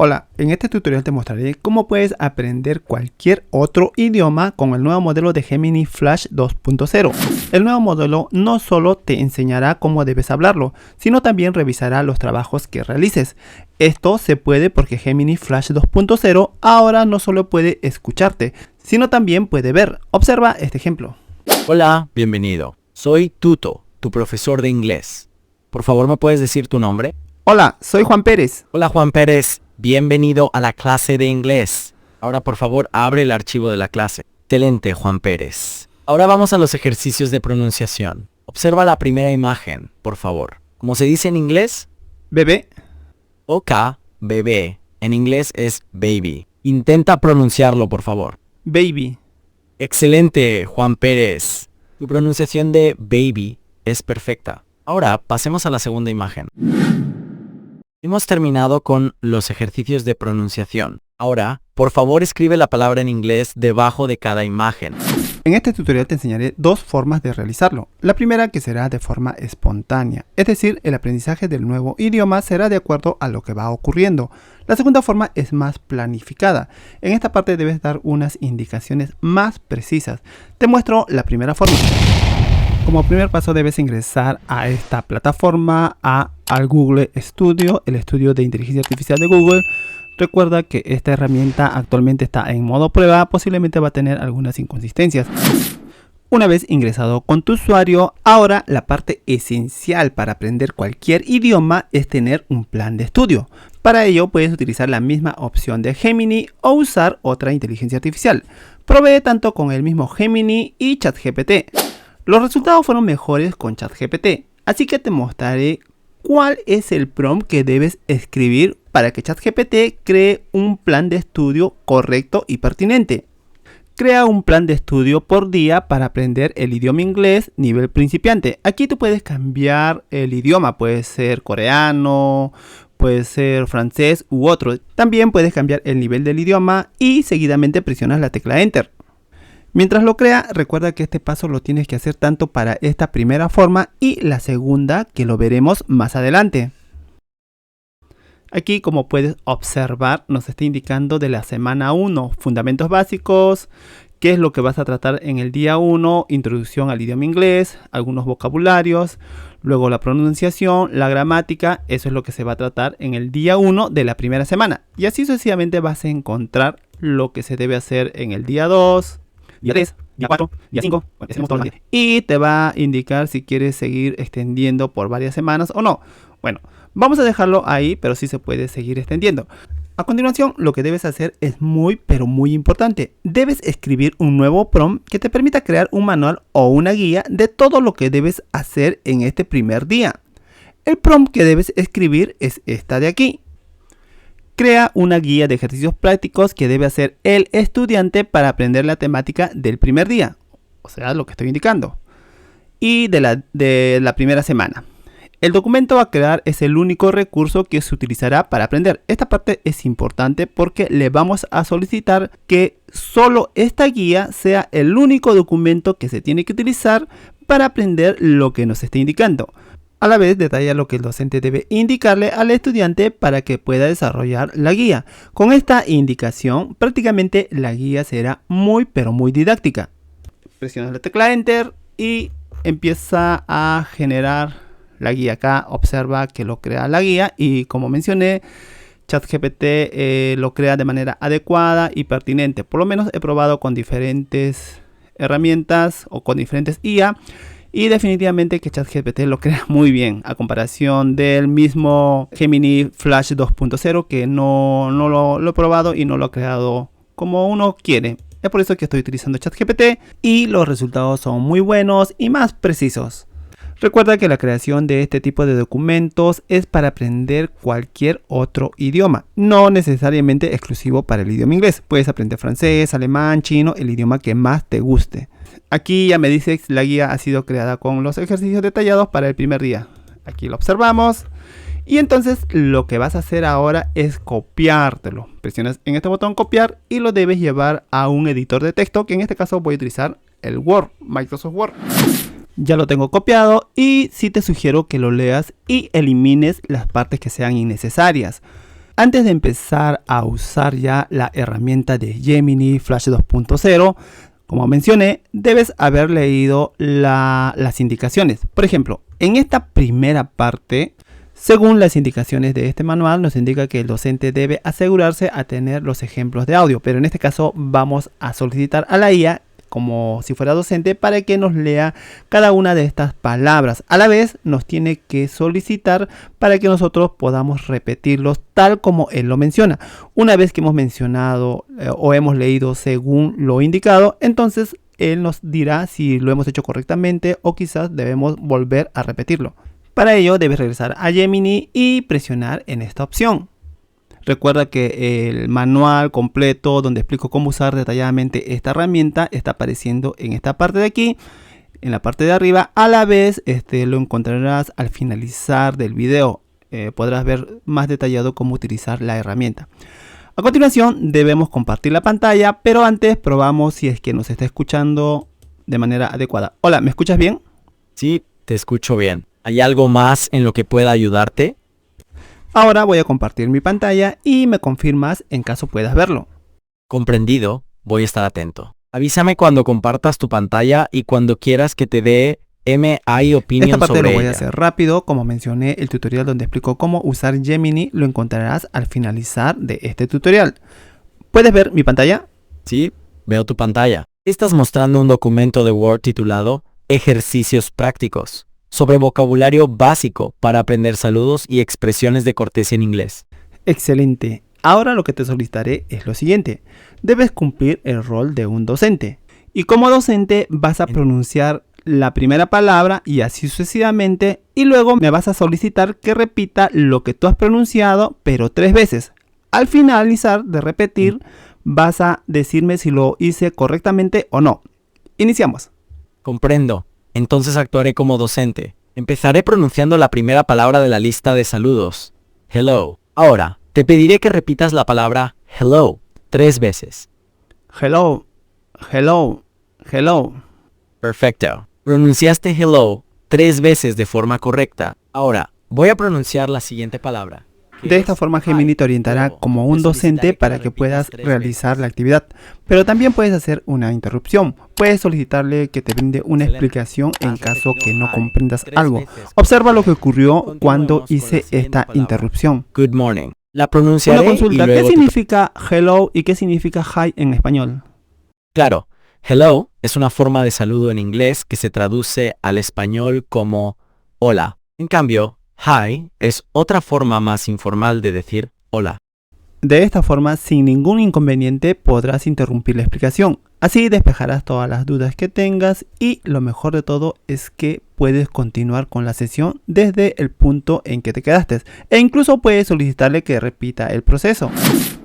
Hola, en este tutorial te mostraré cómo puedes aprender cualquier otro idioma con el nuevo modelo de Gemini Flash 2.0. El nuevo modelo no solo te enseñará cómo debes hablarlo, sino también revisará los trabajos que realices. Esto se puede porque Gemini Flash 2.0 ahora no solo puede escucharte, sino también puede ver. Observa este ejemplo. Hola, bienvenido. Soy Tuto, tu profesor de inglés. Por favor, ¿me puedes decir tu nombre? Hola, soy Juan Pérez. Hola, Juan Pérez. Bienvenido a la clase de inglés. Ahora, por favor, abre el archivo de la clase. Excelente, Juan Pérez. Ahora vamos a los ejercicios de pronunciación. Observa la primera imagen, por favor. ¿Cómo se dice en inglés? Bebé. OK, bebé. En inglés es baby. Intenta pronunciarlo, por favor. Baby. Excelente, Juan Pérez. Tu pronunciación de baby es perfecta. Ahora, pasemos a la segunda imagen. Hemos terminado con los ejercicios de pronunciación. Ahora, por favor, escribe la palabra en inglés debajo de cada imagen. En este tutorial te enseñaré dos formas de realizarlo. La primera, que será de forma espontánea, es decir, el aprendizaje del nuevo idioma será de acuerdo a lo que va ocurriendo. La segunda forma es más planificada. En esta parte debes dar unas indicaciones más precisas. Te muestro la primera forma. Como primer paso debes ingresar a esta plataforma, al Google Studio, el estudio de inteligencia artificial de Google. Recuerda que esta herramienta actualmente está en modo prueba, posiblemente va a tener algunas inconsistencias. Una vez ingresado con tu usuario, ahora la parte esencial para aprender cualquier idioma es tener un plan de estudio. Para ello puedes utilizar la misma opción de Gemini o usar otra inteligencia artificial. Provee tanto con el mismo Gemini y ChatGPT. Los resultados fueron mejores con ChatGPT, así que te mostraré cuál es el prompt que debes escribir para que ChatGPT cree un plan de estudio correcto y pertinente. Crea un plan de estudio por día para aprender el idioma inglés nivel principiante. Aquí tú puedes cambiar el idioma, puede ser coreano, puede ser francés u otro. También puedes cambiar el nivel del idioma y seguidamente presionas la tecla Enter. Mientras lo crea, recuerda que este paso lo tienes que hacer tanto para esta primera forma y la segunda, que lo veremos más adelante. Aquí, como puedes observar, nos está indicando de la semana 1, fundamentos básicos, qué es lo que vas a tratar en el día 1, introducción al idioma inglés, algunos vocabularios, luego la pronunciación, la gramática, eso es lo que se va a tratar en el día 1 de la primera semana. Y así sucesivamente vas a encontrar lo que se debe hacer en el día 2, día 3, día 4, día 5, y te va a indicar si quieres seguir extendiendo por varias semanas o no. Bueno, vamos a dejarlo ahí, pero sí se puede seguir extendiendo. A continuación, lo que debes hacer es muy importante. Debes escribir un nuevo prompt que te permita crear un manual o una guía de todo lo que debes hacer en este primer día. El prompt que debes escribir es esta de aquí. Crea una guía de ejercicios prácticos que debe hacer el estudiante para aprender la temática del primer día, o sea, lo que estoy indicando, y de la primera semana. El documento a crear es el único recurso que se utilizará para aprender. Esta parte es importante porque le vamos a solicitar que solo esta guía sea el único documento que se tiene que utilizar para aprender lo que nos está indicando. A la vez detalla lo que el docente debe indicarle al estudiante para que pueda desarrollar la guía. Con esta indicación, prácticamente la guía será muy didáctica. Presiona la tecla Enter y empieza a generar la guía. Acá observa que lo crea la guía y, como mencioné, ChatGPT lo crea de manera adecuada y pertinente. Por lo menos he probado con diferentes herramientas o con diferentes IA. Y definitivamente que ChatGPT lo crea muy bien a comparación del mismo Gemini Flash 2.0 que no lo he probado y no lo ha creado como uno quiere. Es por eso que estoy utilizando ChatGPT y los resultados son muy buenos y más precisos. Recuerda que la creación de este tipo de documentos es para aprender cualquier otro idioma, no necesariamente exclusivo para el idioma inglés. Puedes aprender francés, alemán, chino, el idioma que más te guste. Aquí ya me dice que la guía ha sido creada con los ejercicios detallados para el primer día. Aquí lo observamos. Y entonces lo que vas a hacer ahora es copiártelo. Presionas en este botón copiar y lo debes llevar a un editor de texto, que en este caso voy a utilizar el Word, Microsoft Word. Ya lo tengo copiado y sí te sugiero que lo leas y elimines las partes que sean innecesarias. Antes de empezar a usar ya la herramienta de Gemini Flash 2.0, como mencioné, debes haber leído las indicaciones. Por ejemplo, en esta primera parte, según las indicaciones de este manual, nos indica que el docente debe asegurarse a tener los ejemplos de audio, pero en este caso vamos a solicitar a la IA como si fuera docente para que nos lea cada una de estas palabras. A la vez nos tiene que solicitar para que nosotros podamos repetirlos tal como él lo menciona. Una vez que hemos mencionado o hemos leído según lo indicado, entonces él nos dirá si lo hemos hecho correctamente o quizás debemos volver a repetirlo. Para ello debes regresar a Gemini y presionar en esta opción. Recuerda que el manual completo donde explico cómo usar detalladamente esta herramienta está apareciendo en esta parte de aquí, en la parte de arriba. A la vez lo encontrarás al finalizar del video. Podrás ver más detallado cómo utilizar la herramienta. A continuación debemos compartir la pantalla, pero antes probamos si es que nos está escuchando de manera adecuada. Hola, ¿me escuchas bien? Sí, te escucho bien. ¿Hay algo más en lo que pueda ayudarte? Ahora voy a compartir mi pantalla y me confirmas en caso puedas verlo. Comprendido, voy a estar atento. Avísame cuando compartas tu pantalla y cuando quieras que te dé MI opinion Esta parte sobre lo voy a ella. hacer rápido, como mencioné el tutorial donde explico cómo usar Gemini, lo encontrarás al finalizar de este tutorial. ¿Puedes ver mi pantalla? Sí, veo tu pantalla. Estás mostrando un documento de Word titulado Ejercicios prácticos sobre vocabulario básico para aprender saludos y expresiones de cortesía en inglés. Excelente. Ahora lo que te solicitaré es lo siguiente. Debes cumplir el rol de un docente. Y como docente vas a pronunciar la primera palabra y así sucesivamente. Y luego me vas a solicitar que repita lo que tú has pronunciado, pero 3 veces. Al finalizar de repetir, vas a decirme si lo hice correctamente o no. Iniciamos. Comprendo. Entonces actuaré como docente. Empezaré pronunciando la primera palabra de la lista de saludos. Hello. Ahora, te pediré que repitas la palabra hello 3 veces. Hello, hello, hello. Perfecto. Pronunciaste hello 3 veces de forma correcta. Ahora, voy a pronunciar la siguiente palabra. De esta forma Gemini te orientará como un docente para que puedas realizar la actividad. Pero también puedes hacer una interrupción. Puedes solicitarle que te brinde una explicación en caso que no comprendas algo. Observa lo que ocurrió cuando hice esta interrupción. Good morning. La pronunciaré Una consulta, y ¿qué luego significa hello y qué significa hi en español? Claro, hello es una forma de saludo en inglés que se traduce al español como hola. En cambio, hi es otra forma más informal de decir hola. De esta forma, sin ningún inconveniente, podrás interrumpir la explicación. Así despejarás todas las dudas que tengas y lo mejor de todo es que puedes continuar con la sesión desde el punto en que te quedaste e incluso puedes solicitarle que repita el proceso.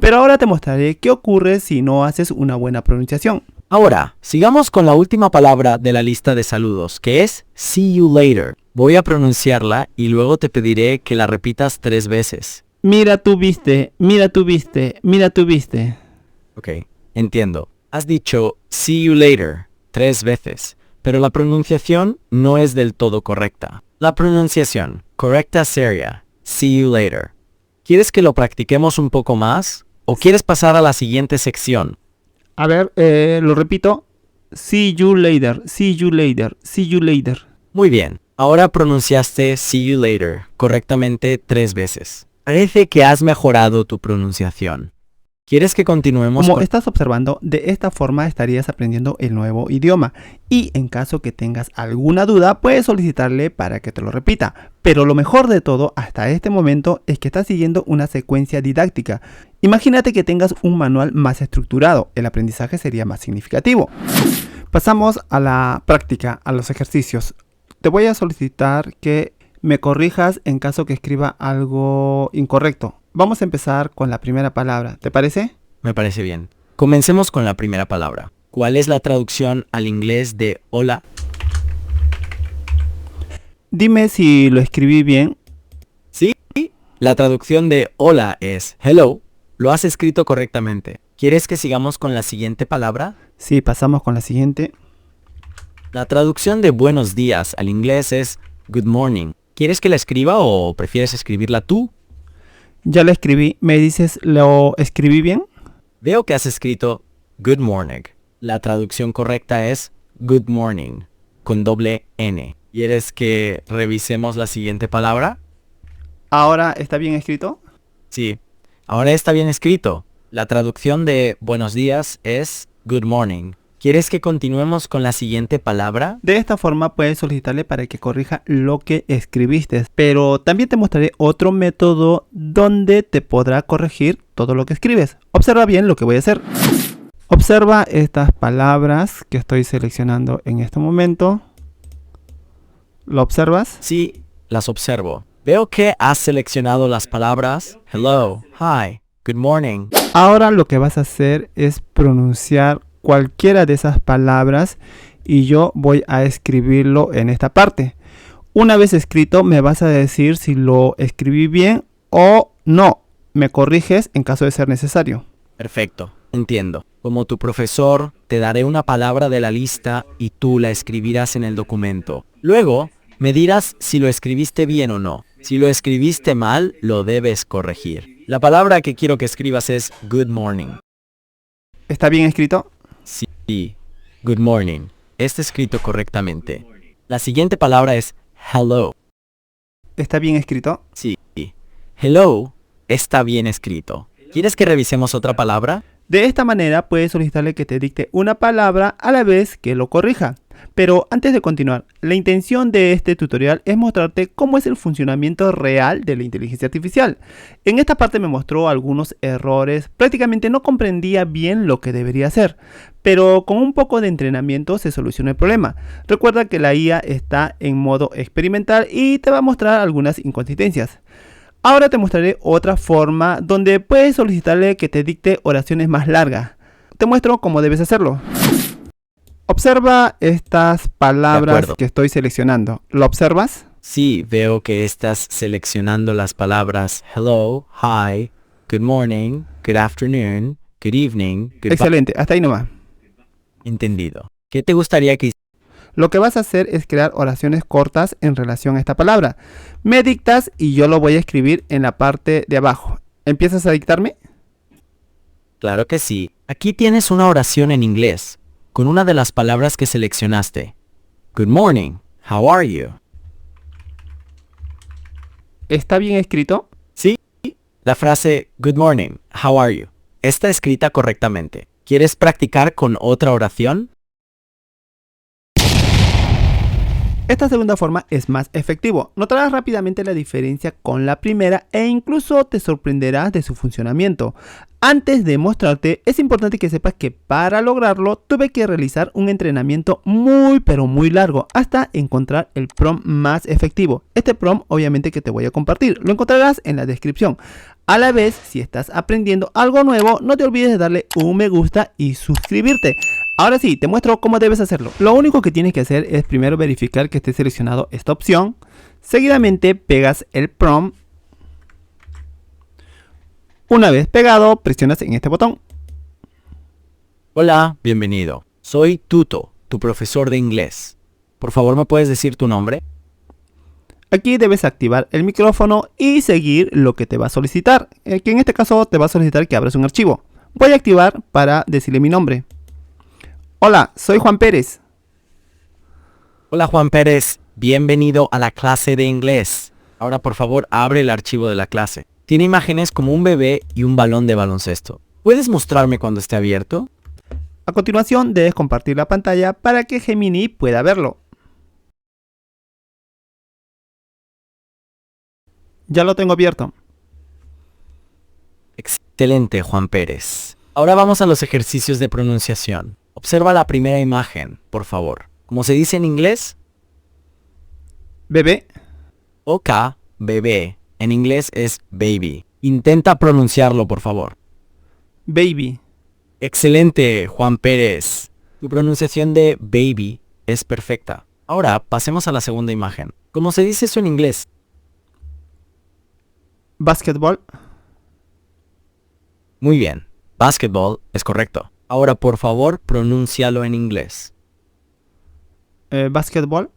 Pero ahora te mostraré qué ocurre si no haces una buena pronunciación. Ahora, sigamos con la última palabra de la lista de saludos, que es see you later. Voy a pronunciarla y luego te pediré que la repitas 3 veces. Mira tú viste, mira tú viste, mira tú viste. Ok, entiendo. Has dicho see you later 3 veces, pero la pronunciación no es del todo correcta. La pronunciación correcta sería see you later. ¿Quieres que lo practiquemos un poco más? ¿O quieres pasar a la siguiente sección? A ver, lo repito. See you later, see you later, see you later. Muy bien. Ahora pronunciaste see you later correctamente 3 veces. Parece que has mejorado tu pronunciación. ¿Quieres que continuemos Como con... estás observando, de esta forma estarías aprendiendo el nuevo idioma. Y en caso que tengas alguna duda, puedes solicitarle para que te lo repita. Pero lo mejor de todo hasta este momento es que estás siguiendo una secuencia didáctica. Imagínate que tengas un manual más estructurado. El aprendizaje sería más significativo. Pasamos a la práctica, a los ejercicios. Te voy a solicitar que me corrijas en caso que escriba algo incorrecto. Vamos a empezar con la primera palabra, ¿te parece? Me parece bien. Comencemos con la primera palabra. ¿Cuál es la traducción al inglés de hola? Dime si lo escribí bien. Sí, la traducción de hola es hello. Lo has escrito correctamente. ¿Quieres que sigamos con la siguiente palabra? Sí, pasamos con la siguiente. La traducción de buenos días al inglés es good morning. ¿Quieres que la escriba o prefieres escribirla tú? Ya lo escribí. ¿Me dices, lo escribí bien? Veo que has escrito good morning. La traducción correcta es good morning, con doble N. ¿Quieres que revisemos la siguiente palabra? ¿Ahora está bien escrito? Sí, ahora está bien escrito. La traducción de buenos días es good morning. ¿Quieres que continuemos con la siguiente palabra? De esta forma puedes solicitarle para que corrija lo que escribiste, pero también te mostraré otro método donde te podrá corregir todo lo que escribes. Observa bien lo que voy a hacer. Observa estas palabras que estoy seleccionando en este momento. ¿Lo observas? Sí, las observo. Veo que has seleccionado las palabras hello, hi, good morning. Ahora lo que vas a hacer es pronunciar cualquiera de esas palabras y yo voy a escribirlo en esta parte. Una vez escrito me vas a decir si lo escribí bien o no. Me corriges en caso de ser necesario. Perfecto, entiendo. Como tu profesor, te daré una palabra de la lista y tú la escribirás en el documento. Luego, me dirás si lo escribiste bien o no. Si lo escribiste mal, lo debes corregir. La palabra que quiero que escribas es good morning. ¿Está bien escrito? Sí, good morning. Está escrito correctamente. La siguiente palabra es hello. ¿Está bien escrito? Sí, hello está bien escrito. ¿Quieres que revisemos otra palabra? De esta manera puedes solicitarle que te dicte una palabra a la vez que lo corrija. Pero antes de continuar, la intención de este tutorial es mostrarte cómo es el funcionamiento real de la inteligencia artificial. En esta parte me mostró algunos errores, prácticamente no comprendía bien lo que debería hacer, pero con un poco de entrenamiento se soluciona el problema. Recuerda que la IA está en modo experimental y te va a mostrar algunas inconsistencias. Ahora te mostraré otra forma donde puedes solicitarle que te dicte oraciones más largas. Te muestro cómo debes hacerlo. Observa estas palabras que estoy seleccionando. ¿Lo observas? Sí, veo que estás seleccionando las palabras hello, hi, good morning, good afternoon, good evening, goodbye. Excelente, hasta ahí nomás. Entendido. ¿Qué te gustaría que hiciera? Lo que vas a hacer es crear oraciones cortas en relación a esta palabra. Me dictas y yo lo voy a escribir en la parte de abajo. ¿Empiezas a dictarme? Claro que sí. Aquí tienes una oración en inglés, con una de las palabras que seleccionaste. Good morning, how are you? ¿Está bien escrito? Sí, la frase good morning, how are you está escrita correctamente. ¿Quieres practicar con otra oración? Esta segunda forma es más efectivo. Notarás rápidamente la diferencia con la primera e incluso te sorprenderás de su funcionamiento. Antes de mostrarte, es importante que sepas que para lograrlo tuve que realizar un entrenamiento muy pero muy largo hasta encontrar el prompt más efectivo. Este prompt obviamente que te voy a compartir, lo encontrarás en la descripción. A la vez, si estás aprendiendo algo nuevo, no te olvides de darle un me gusta y suscribirte. Ahora sí, te muestro cómo debes hacerlo. Lo único que tienes que hacer es primero verificar que esté seleccionado esta opción. Seguidamente pegas el prompt. Una vez pegado, presionas en este botón. Hola, bienvenido. Soy Tuto, tu profesor de inglés. Por favor, ¿me puedes decir tu nombre? Aquí debes activar el micrófono y seguir lo que te va a solicitar. Que en este caso te va a solicitar que abras un archivo. Voy a activar para decirle mi nombre. Hola, soy Juan Pérez. Hola Juan Pérez, bienvenido a la clase de inglés. Ahora por favor abre el archivo de la clase. Tiene imágenes como un bebé y un balón de baloncesto. ¿Puedes mostrarme cuando esté abierto? A continuación debes compartir la pantalla para que Gemini pueda verlo. Ya lo tengo abierto. Excelente Juan Pérez. Ahora vamos a los ejercicios de pronunciación. Observa la primera imagen, por favor. ¿Cómo se dice en inglés? Bebé. OK, bebé. En inglés es baby. Intenta pronunciarlo, por favor. Baby. Excelente, Juan Pérez. Tu pronunciación de baby es perfecta. Ahora pasemos a la segunda imagen. ¿Cómo se dice eso en inglés? Basketball. Muy bien. Basketball es correcto. Ahora, por favor, pronúncialo en inglés. Basketball.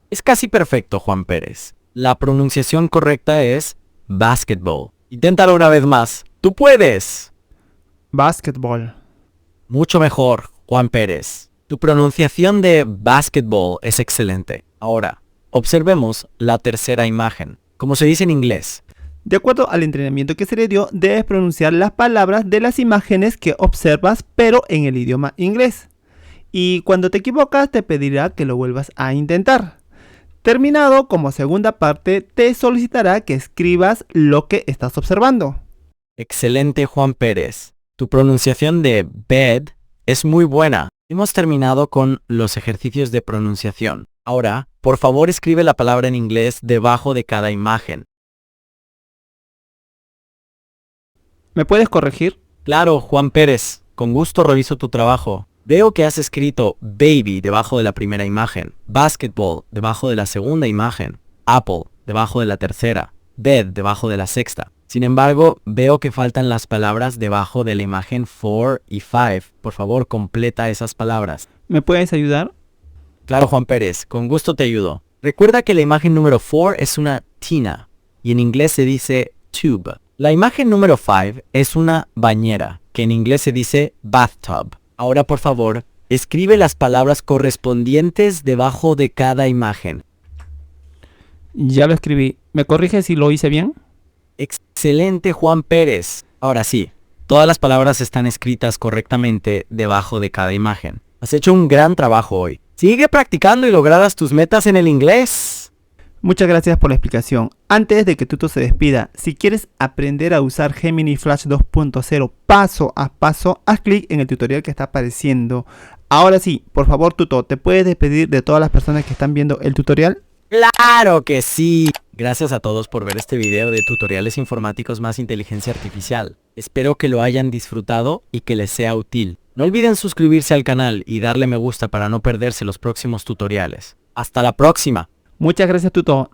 Es casi perfecto, Juan Pérez. La pronunciación correcta es basketball. Inténtalo una vez más. ¡Tú puedes! Basketball. Mucho mejor, Juan Pérez. Tu pronunciación de basketball es excelente. Ahora, observemos la tercera imagen. Como se dice en inglés. De acuerdo al entrenamiento que se le dio, debes pronunciar las palabras de las imágenes que observas, pero en el idioma inglés. Y cuando te equivocas, te pedirá que lo vuelvas a intentar. Terminado, como segunda parte, te solicitará que escribas lo que estás observando. Excelente, Juan Pérez. Tu pronunciación de bed es muy buena. Hemos terminado con los ejercicios de pronunciación. Ahora, por favor, escribe la palabra en inglés debajo de cada imagen. ¿Me puedes corregir? Claro, Juan Pérez. Con gusto reviso tu trabajo. Veo que has escrito baby debajo de la primera imagen, basketball debajo de la segunda imagen, apple debajo de la tercera, bed debajo de la sexta. Sin embargo, veo que faltan las palabras debajo de la imagen 4 y 5. Por favor, completa esas palabras. ¿Me puedes ayudar? Claro, Juan Pérez, con gusto te ayudo. Recuerda que la imagen número 4 es una tina y en inglés se dice tube. La imagen número 5 es una bañera, que en inglés se dice bathtub. Ahora, por favor, escribe las palabras correspondientes debajo de cada imagen. Ya lo escribí. ¿Me corriges si lo hice bien? Excelente, Juan Pérez. Ahora sí, todas las palabras están escritas correctamente debajo de cada imagen. Has hecho un gran trabajo hoy. Sigue practicando y lograrás tus metas en el inglés. Muchas gracias por la explicación. Antes de que Tuto se despida, si quieres aprender a usar Gemini Flash 2.0 paso a paso, haz clic en el tutorial que está apareciendo. Ahora sí, por favor, Tuto, ¿te puedes despedir de todas las personas que están viendo el tutorial? ¡Claro que sí! Gracias a todos por ver este video de tutoriales informáticos más inteligencia artificial. Espero que lo hayan disfrutado y que les sea útil. No olviden suscribirse al canal y darle me gusta para no perderse los próximos tutoriales. ¡Hasta la próxima! Muchas gracias, Tuto.